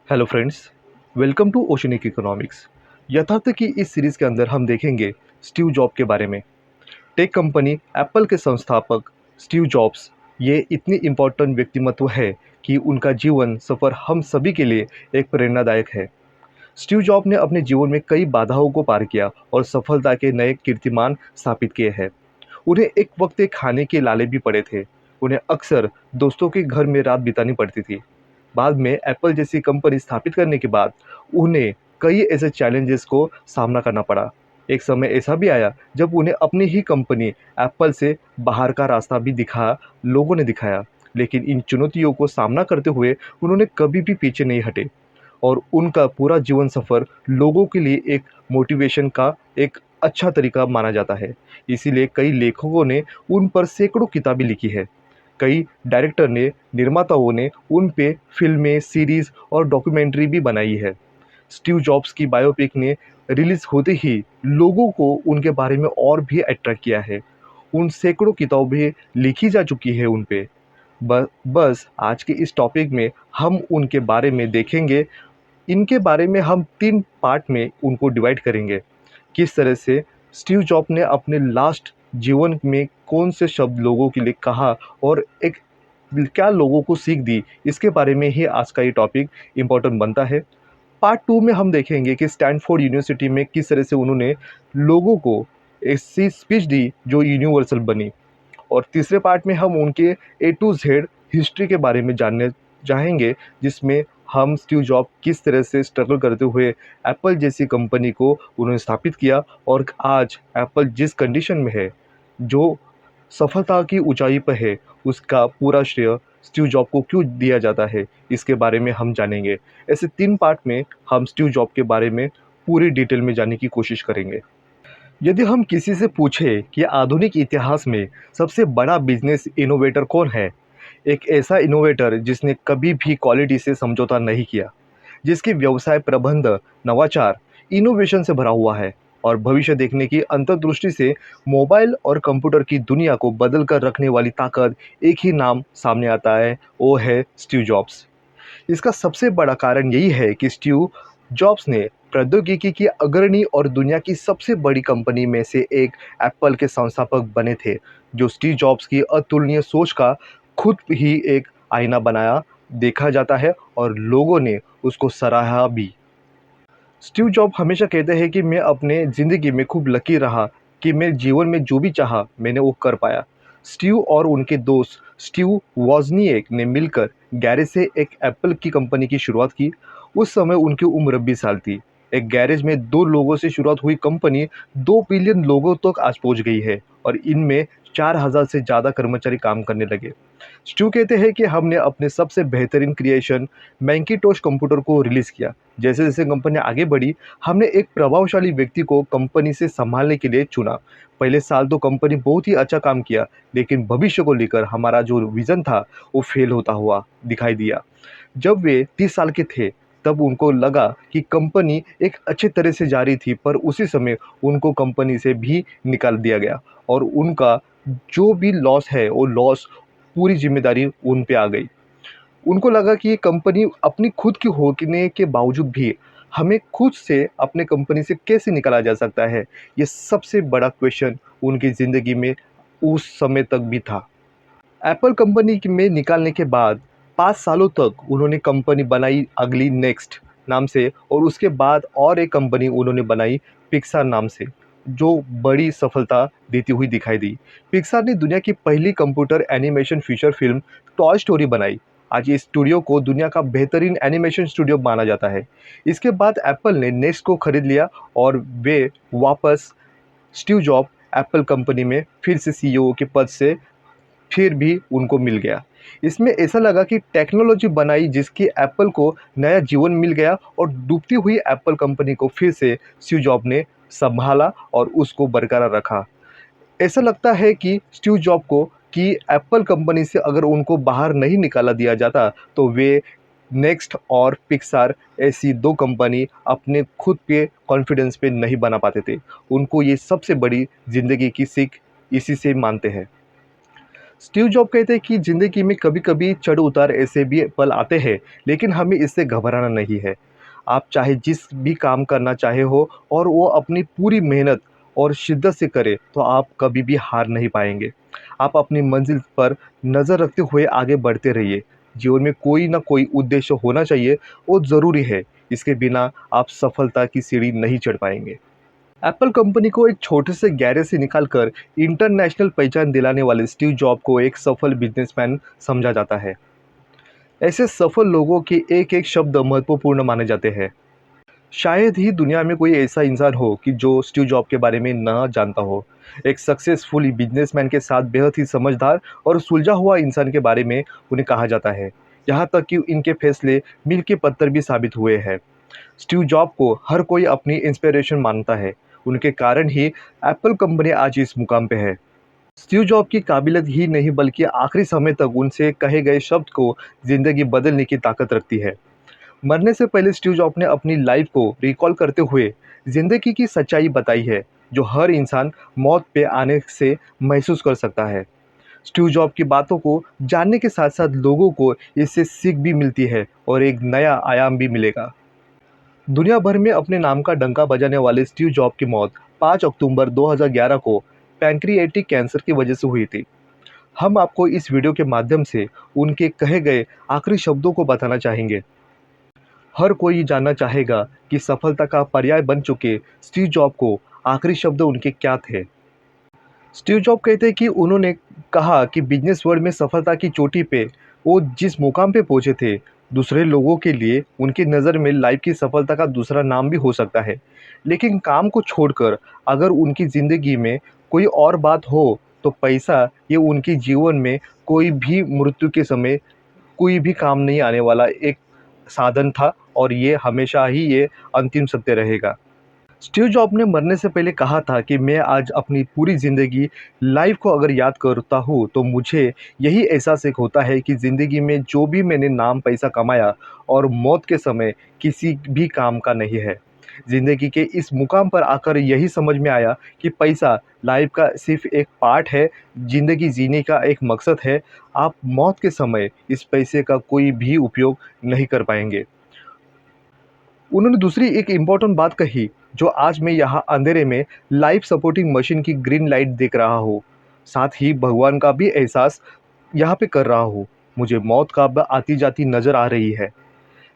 Hello friends, welcome to oceanic economics. यथार्थ की इस सीरीज़ के अंदर हम देखेंगे स्टीव जॉब के बारे में। टेक कंपनी एप्पल के संस्थापक स्टीव जॉब्स ये इतनी इम्पोर्टेंट व्यक्तिमत्व है कि उनका जीवन सफ़र हम सभी के लिए एक प्रेरणादायक है। स्टीव जॉब ने अपने जीवन में कई बाधाओं को पार किया और सफलता के नए कीर्तिमान स्थापित किए हैं। उन्हें एक वक्त एक खाने के लाले भी पड़े थे। उन्हें अक्सर दोस्तों के घर में रात बितानी पड़ती थी। बाद में एप्पल जैसी कंपनी स्थापित करने के बाद उन्हें कई ऐसे चैलेंजेस को सामना करना पड़ा। एक समय ऐसा भी आया जब उन्हें अपनी ही कंपनी एप्पल से बाहर का रास्ता भी लोगों ने दिखाया। लेकिन इन चुनौतियों को सामना करते हुए उन्होंने कभी भी पीछे नहीं हटे और उनका पूरा जीवन सफ़र लोगों के लिए एक मोटिवेशन का एक अच्छा तरीका माना जाता है। इसीलिए कई लेखकों ने उन पर सैकड़ों किताबें लिखी है। कई डायरेक्टर ने, निर्माताओं ने उन पे फ़िल्में, सीरीज़ और डॉक्यूमेंट्री भी बनाई है। स्टीव जॉब्स की बायोपिक ने रिलीज़ होते ही लोगों को उनके बारे में और भी अट्रैक्ट किया है। उन सैकड़ों किताबें लिखी जा चुकी है उन पे। बस आज के इस टॉपिक में हम उनके बारे में देखेंगे। इनके बारे में हम 3 पार्ट में उनको डिवाइड करेंगे। किस तरह से स्टीव जॉब ने अपने लास्ट जीवन में कौन से शब्द लोगों के लिए कहा और एक क्या लोगों को सीख दी, इसके बारे में ही आज का ये टॉपिक इम्पोर्टेंट बनता है। पार्ट 2 में हम देखेंगे कि स्टैनफोर्ड यूनिवर्सिटी में किस तरह से उन्होंने लोगों को ऐसी स्पीच दी जो यूनिवर्सल बनी। और तीसरे पार्ट में हम उनके ए टू जेड हिस्ट्री के बारे में जानने चाहेंगे, जिसमें हम स्टीव जॉब किस तरह से स्ट्रगल करते हुए एप्पल जैसी कंपनी को उन्होंने स्थापित किया और आज एप्पल जिस कंडीशन में है, जो सफलता की ऊंचाई पर है, उसका पूरा श्रेय स्टीव जॉब को क्यों दिया जाता है, इसके बारे में हम जानेंगे। ऐसे 3 पार्ट में हम स्टीव जॉब के बारे में पूरी डिटेल में जानने की कोशिश करेंगे। यदि हम किसी से पूछें कि आधुनिक इतिहास में सबसे बड़ा बिजनेस इनोवेटर कौन है, एक ऐसा इनोवेटर जिसने कभी भी क्वालिटी से समझौता नहीं किया, जिसकी व्यवसाय प्रबंध, नवाचार, इनोवेशन से भरा हुआ है और भविष्य देखने की अंतर्दृष्टि से मोबाइल और कंप्यूटर की दुनिया को बदल कर रखने वाली ताकत, एक ही नाम सामने आता है, वो है स्टीव जॉब्स। इसका सबसे बड़ा कारण यही है कि स्टीव जॉब्स ने प्रौद्योगिकी की अग्रणी और दुनिया की सबसे बड़ी कंपनी में से एक एप्पल के संस्थापक बने थे, जो स्टीव जॉब्स की अतुलनीय सोच का खुद ही एक आईना बनाया देखा जाता है और लोगों ने उसको सराहा भी। स्टीव जॉब हमेशा कहते हैं कि मैं अपने ज़िंदगी में खूब लकी रहा कि मैं जीवन में जो भी चाहा मैंने वो कर पाया। स्टीव और उनके दोस्त स्टीव वॉज़निएक ने मिलकर गैरेज से एक एप्पल की कंपनी की शुरुआत की। उस समय उनकी उम्र 20 साल थी। एक गैरेज में 2 लोगों से शुरुआत हुई कंपनी 2 बिलियन लोगों तक आज पहुंच गई है और इनमें 4,000 से ज़्यादा कर्मचारी काम करने लगे। स्टीव कहते हैं कि हमने अपने सबसे बेहतरीन क्रिएशन मैकिंटोश कंप्यूटर को रिलीज़ किया। जैसे जैसे कंपनी आगे बढ़ी, हमने एक प्रभावशाली व्यक्ति को कंपनी से संभालने के लिए चुना। पहले साल तो कंपनी बहुत ही अच्छा काम किया, लेकिन भविष्य को लेकर हमारा जो विज़न था वो फेल होता हुआ दिखाई दिया। जब वे 30 साल के थे, तब उनको लगा कि कंपनी एक अच्छे तरह से जा रही थी, पर उसी समय उनको कंपनी से भी निकाल दिया गया और उनका जो भी लॉस है वो लॉस पूरी ज़िम्मेदारी उन पे आ गई। उनको लगा कि ये कंपनी अपनी खुद की होने के बावजूद भी हमें खुद से अपने कंपनी से कैसे निकाला जा सकता है? ये सबसे बड़ा क्वेश्चन उनकी ज़िंदगी में उस समय तक भी था। एप्पल कंपनी में निकालने के बाद 5 सालों तक उन्होंने कंपनी बनाई अगली नेक्स्ट नाम से और उसके बाद और एक कंपनी उन्होंने बनाई पिक्सार नाम से, जो बड़ी सफलता देती हुई दिखाई दी। पिक्सार ने दुनिया की पहली computer animation feature film toy story बनाई। आज इस स्टूडियो को दुनिया का बेहतरीन एनिमेशन स्टूडियो माना जाता है। इसके बाद एप्पल ने नेक्स्ट को खरीद लिया और वे वापस स्टीव जॉब एप्पल कंपनी में फिर से सीईओ के पद से फिर भी उनको मिल गया। इसमें ऐसा लगा कि टेक्नोलॉजी बनाई जिसकी एप्पल को नया जीवन मिल गया और डूबती हुई एप्पल कंपनी को फिर से स्टीव जॉब ने संभाला और उसको बरकरार रखा। ऐसा लगता है कि स्टीव जॉब को कि एप्पल कंपनी से अगर उनको बाहर नहीं निकाला दिया जाता, तो वे नेक्स्ट और पिक्सार ऐसी 2 कंपनी अपने खुद के कॉन्फिडेंस पे नहीं बना पाते थे। उनको ये सबसे बड़ी ज़िंदगी की सीख इसी से मानते हैं। स्टीव जॉब कहते हैं कि ज़िंदगी में कभी-कभी चढ़-उतार ऐसे भी पल आते हैं, लेकिन हमें इससे घबराना नहीं है। आप चाहे जिस भी काम करना चाहे हो और वो अपनी पूरी मेहनत और शिद्दत से करें, तो आप कभी भी हार नहीं पाएँगे। आप अपनी मंज़िल पर नज़र रखते हुए आगे बढ़ते रहिए। जीवन में कोई ना कोई उद्देश्य होना चाहिए, वो ज़रूरी है। इसके बिना आप सफलता की सीढ़ी नहीं चढ़ पाएँगे। एप्पल कंपनी को एक छोटे से गैरेज से निकालकर इंटरनेशनल पहचान दिलाने वाले स्टीव जॉब को एक सफल बिजनेसमैन समझा जाता है। ऐसे सफल लोगों के एक एक शब्द महत्वपूर्ण माने जाते हैं। शायद ही दुनिया में कोई ऐसा इंसान हो कि जो स्टीव जॉब के बारे में न जानता हो। एक सक्सेसफुल बिजनेसमैन के साथ बेहद ही समझदार और सुलझा हुआ इंसान के बारे में उन्हें कहा जाता है। यहाँ तक कि इनके फैसले मील के पत्थर भी साबित हुए हैं। स्टीव जॉब को हर कोई अपनी इंस्पिरेशन मानता है। उनके कारण ही एप्पल कंपनी आज इस मुकाम पे है। स्टीव जॉब की काबिलियत ही नहीं बल्कि आखिरी समय तक उनसे कहे गए शब्द को ज़िंदगी बदलने की ताकत रखती है। मरने से पहले स्टीव जॉब ने अपनी लाइफ को रिकॉल करते हुए ज़िंदगी की सच्चाई बताई है, जो हर इंसान मौत पे आने से महसूस कर सकता है। स्टीव जॉब की बातों को जानने के साथ-साथ लोगों को इससे सीख भी मिलती है और एक नया आयाम भी मिलेगा। दुनिया भर में अपने नाम का डंका बजाने वाले स्टीव जॉब की मौत 5 अक्टूबर 2011 को पैंक्रिएटिक कैंसर की वजह से हुई थी। हम आपको इस वीडियो के माध्यम से उनके कहे गए आखिरी शब्दों को बताना चाहेंगे। हर कोई जानना चाहेगा कि सफलता का पर्याय बन चुके स्टीव जॉब को आखिरी शब्द उनके क्या थे। स्टीव जॉब कहते हैं कि उन्होंने कहा कि बिजनेस वर्ल्ड में सफलता की चोटी पे वो जिस मुकाम पे पहुंचे थे, दूसरे लोगों के लिए उनकी नज़र में लाइफ की सफलता का दूसरा नाम भी हो सकता है। लेकिन काम को छोड़कर अगर उनकी ज़िंदगी में कोई और बात हो, तो पैसा ये उनके जीवन में कोई भी मृत्यु के समय कोई भी काम नहीं आने वाला एक साधन था और ये हमेशा ही ये अंतिम सत्य रहेगा। स्टीव जॉब ने मरने से पहले कहा था कि मैं आज अपनी पूरी ज़िंदगी लाइफ को अगर याद करता हूँ तो मुझे यही एहसास एक होता है कि ज़िंदगी में जो भी मैंने नाम पैसा कमाया और मौत के समय किसी भी काम का नहीं है। ज़िंदगी के इस मुकाम पर आकर यही समझ में आया कि पैसा लाइफ का सिर्फ एक पार्ट है, ज़िंदगी जीने का एक मकसद है। आप मौत के समय इस पैसे का कोई भी उपयोग नहीं कर पाएंगे। उन्होंने दूसरी एक इम्पोर्टेंट बात कही, जो आज मैं यहाँ अंधेरे में लाइफ सपोर्टिंग मशीन की ग्रीन लाइट देख रहा हूँ, साथ ही भगवान का भी एहसास यहाँ पे कर रहा हूँ। मुझे मौत का अब आती जाती नज़र आ रही है।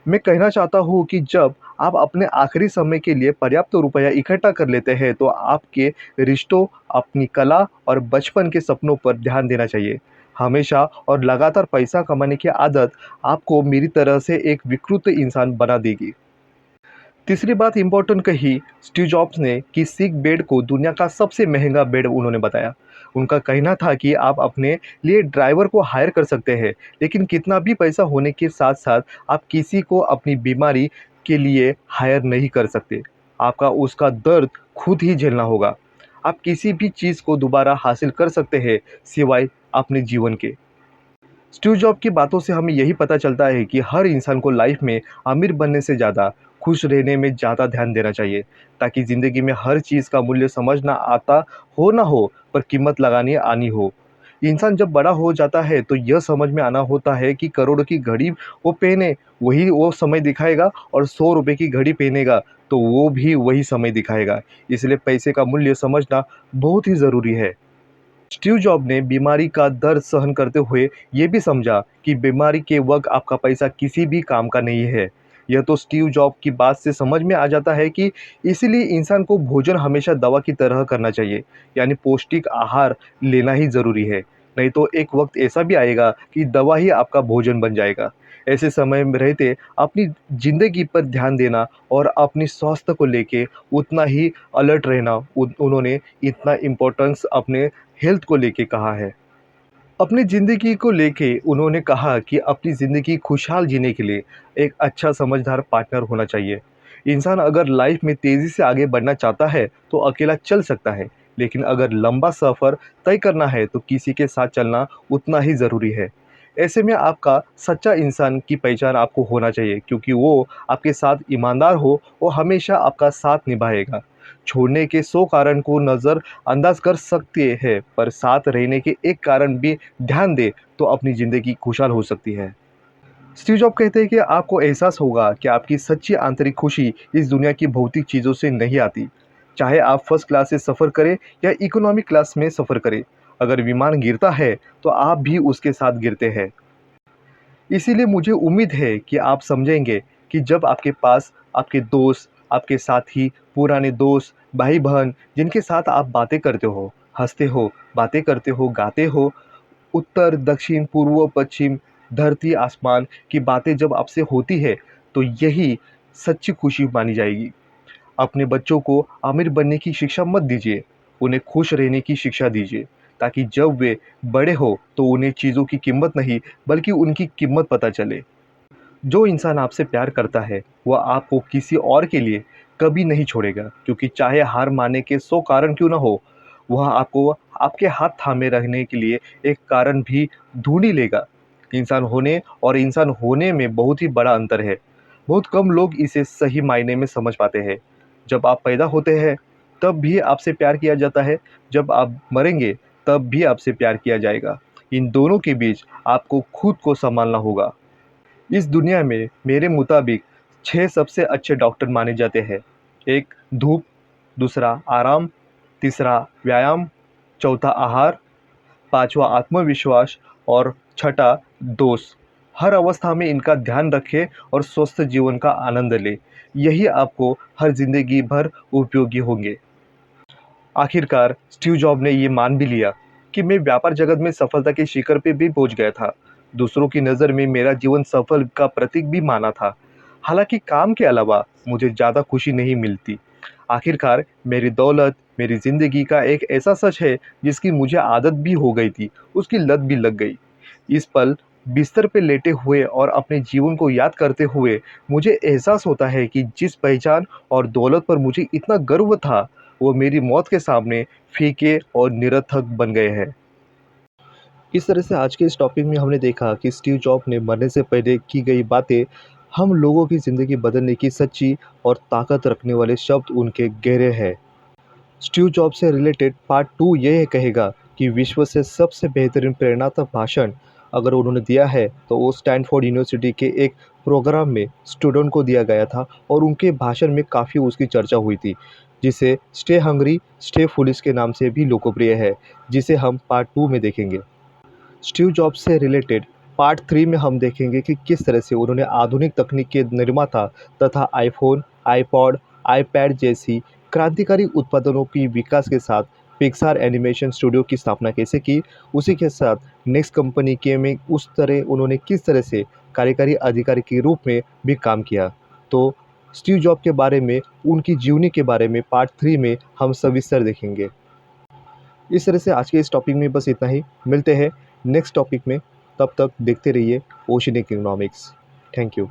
मैं कहना चाहता हूँ कि जब आप अपने आखिरी समय के लिए पर्याप्त रुपया इकट्ठा कर लेते हैं, तो आपके रिश्तों, अपनी कला और बचपन के सपनों पर ध्यान देना चाहिए। हमेशा और लगातार पैसा कमाने की आदत आपको मेरी तरह से एक विकृत इंसान बना देगी। तीसरी बात इम्पोर्टेंट कही स्टीव जॉब्स ने कि सिक बेड को दुनिया का सबसे महंगा बेड उन्होंने बताया। उनका कहना था कि आप अपने लिए ड्राइवर को हायर कर सकते हैं, लेकिन कितना भी पैसा होने के साथ साथ आप किसी को अपनी बीमारी के लिए हायर नहीं कर सकते। आपका उसका दर्द खुद ही झेलना होगा। आप किसी भी चीज़ को दोबारा हासिल कर सकते हैं सिवाय अपने जीवन के। स्टीव जॉब की बातों से हमें यही पता चलता है कि हर इंसान को लाइफ में अमीर बनने से ज़्यादा खुश रहने में ज़्यादा ध्यान देना चाहिए, ताकि ज़िंदगी में हर चीज़ का मूल्य समझना आता हो ना हो, पर कीमत लगानी आनी हो। इंसान जब बड़ा हो जाता है तो यह समझ में आना होता है कि करोड़ों की घड़ी वो पहने वही वो समय दिखाएगा, और 100 रुपये की घड़ी पहनेगा तो वो भी वही समय दिखाएगा। इसलिए पैसे का मूल्य समझना बहुत ही ज़रूरी है। स्टीव जॉब ने बीमारी का दर्द सहन करते हुए ये भी समझा कि बीमारी के वक्त आपका पैसा किसी भी काम का नहीं है। यह तो स्टीव जॉब की बात से समझ में आ जाता है कि इसीलिए इंसान को भोजन हमेशा दवा की तरह करना चाहिए, यानी पौष्टिक आहार लेना ही ज़रूरी है। नहीं तो एक वक्त ऐसा भी आएगा कि दवा ही आपका भोजन बन जाएगा। ऐसे समय में रहते अपनी ज़िंदगी पर ध्यान देना और अपनी स्वास्थ्य को लेके उतना ही अलर्ट रहना, उन्होंने इतना इम्पोर्टेंस अपने हेल्थ को लेके कहा है। अपनी ज़िंदगी को लेके उन्होंने कहा कि अपनी ज़िंदगी खुशहाल जीने के लिए एक अच्छा समझदार पार्टनर होना चाहिए। इंसान अगर लाइफ में तेज़ी से आगे बढ़ना चाहता है तो अकेला चल सकता है, लेकिन अगर लंबा सफ़र तय करना है तो किसी के साथ चलना उतना ही ज़रूरी है। ऐसे में आपका सच्चा इंसान की पहचान आपको होना चाहिए, क्योंकि वो आपके साथ ईमानदार हो, वो हमेशा आपका साथ निभाएगा। छोड़ने के 100 कारण को नज़रअंदाज कर सकते हैं, पर साथ रहने के एक कारण भी ध्यान दें तो अपनी ज़िंदगी खुशहाल हो सकती है। स्टीव जॉब कहते हैं कि आपको एहसास होगा कि आपकी सच्ची आंतरिक खुशी इस दुनिया की भौतिक चीज़ों से नहीं आती। चाहे आप फर्स्ट क्लास से सफ़र करें या इकोनॉमिक क्लास में सफ़र करें, अगर विमान गिरता है तो आप भी उसके साथ गिरते हैं। इसीलिए मुझे उम्मीद है कि आप समझेंगे कि जब आपके पास आपके दोस्त, आपके साथी, पुराने दोस्त, भाई-बहन जिनके साथ आप बातें करते हो, हँसते हो, बातें करते हो, गाते हो, उत्तर, दक्षिण, पूर्व, पश्चिम, धरती, आसमान की बातें जब आपसे होती है, तो यही सच्ची खुशी मानी जाएगी। अपने बच्चों को अमीर बनने की शिक्षा मत दीजिए, उन्हें खुश रहने की शिक्षा दीजिए, ताकि जब वे बड़े हो तो उन्हें चीज़ों की कीमत नहीं, बल्कि उनकी कीमत पता चले। जो इंसान आपसे प्यार करता है, वह आपको किसी और के लिए कभी नहीं छोड़ेगा, क्योंकि चाहे हार मानने के 100 कारण क्यों ना हो, वह आपको आपके हाथ थामे रहने के लिए एक कारण भी ढूँढ ही लेगा। इंसान होने और इंसान होने में बहुत ही बड़ा अंतर है। बहुत कम लोग इसे सही मायने में समझ पाते हैं। जब आप पैदा होते हैं, तब भी आपसे प्यार किया जाता है, जब आप मरेंगे, तब भी आपसे प्यार किया जाएगा। इन दोनों के बीच आपको खुद को सँभालना होगा। इस दुनिया में मेरे मुताबिक 6 सबसे अच्छे डॉक्टर माने जाते हैं। एक धूप, दूसरा आराम, तीसरा व्यायाम, चौथा आहार, पाँचवा आत्मविश्वास और छठा दोस्त। हर अवस्था में इनका ध्यान रखें और स्वस्थ जीवन का आनंद लें। यही आपको हर ज़िंदगी भर उपयोगी होंगे। आखिरकार स्टीव जॉब ने ये मान भी लिया कि मैं व्यापार जगत में सफलता के शिखर पे भी पहुंच गया था। दूसरों की नज़र में मेरा जीवन सफल का प्रतीक भी माना था। हालांकि काम के अलावा मुझे ज़्यादा खुशी नहीं मिलती। आखिरकार मेरी दौलत मेरी ज़िंदगी का एक ऐसा सच है जिसकी मुझे आदत भी हो गई थी, उसकी लत भी लग गई। इस पल बिस्तर पे लेटे हुए और अपने जीवन को याद करते हुए मुझे एहसास होता है कि जिस पहचान और दौलत पर मुझे इतना गर्व था, वो मेरी मौत के सामने फीके और निरर्थक बन गए हैं। इस तरह से आज के इस टॉपिक में हमने देखा कि स्टीव जॉब ने मरने से पहले की गई बातें हम लोगों की ज़िंदगी बदलने की सच्ची और ताकत रखने वाले शब्द उनके गहरे हैं। स्टीव जॉब से रिलेटेड पार्ट 2 ये कहेगा कि विश्व से सबसे बेहतरीन प्रेरणात्मक भाषण अगर उन्होंने दिया है तो वो स्टैनफोर्ड यूनिवर्सिटी के एक प्रोग्राम में स्टूडेंट को दिया गया था और उनके भाषण में काफ़ी उसकी चर्चा हुई थी, जिसे स्टे हंग्री स्टे फुलिश के नाम से भी लोकप्रिय है, जिसे हम पार्ट 2 में देखेंगे। स्टीव जॉब्स से रिलेटेड पार्ट 3 में हम देखेंगे कि किस तरह से उन्होंने आधुनिक तकनीक के निर्माता तथा आईफ़ोन, आईपॉड, आईपैड जैसी क्रांतिकारी उत्पादनों की विकास के साथ पिक्सार एनिमेशन स्टूडियो की स्थापना कैसे की, उसी के साथ नेक्स्ट कंपनी के में उस तरह उन्होंने किस तरह से कार्यकारी अधिकारी के रूप में भी काम किया। तो स्टीव जॉब के बारे में, उनकी जीवनी के बारे में पार्ट 3 में हम सविस्तर देखेंगे। इस तरह से आज के इस टॉपिक में बस इतना ही। मिलते हैं नेक्स्ट टॉपिक में। तब तक देखते रहिए ओशन इकोनॉमिक्स। Thank you.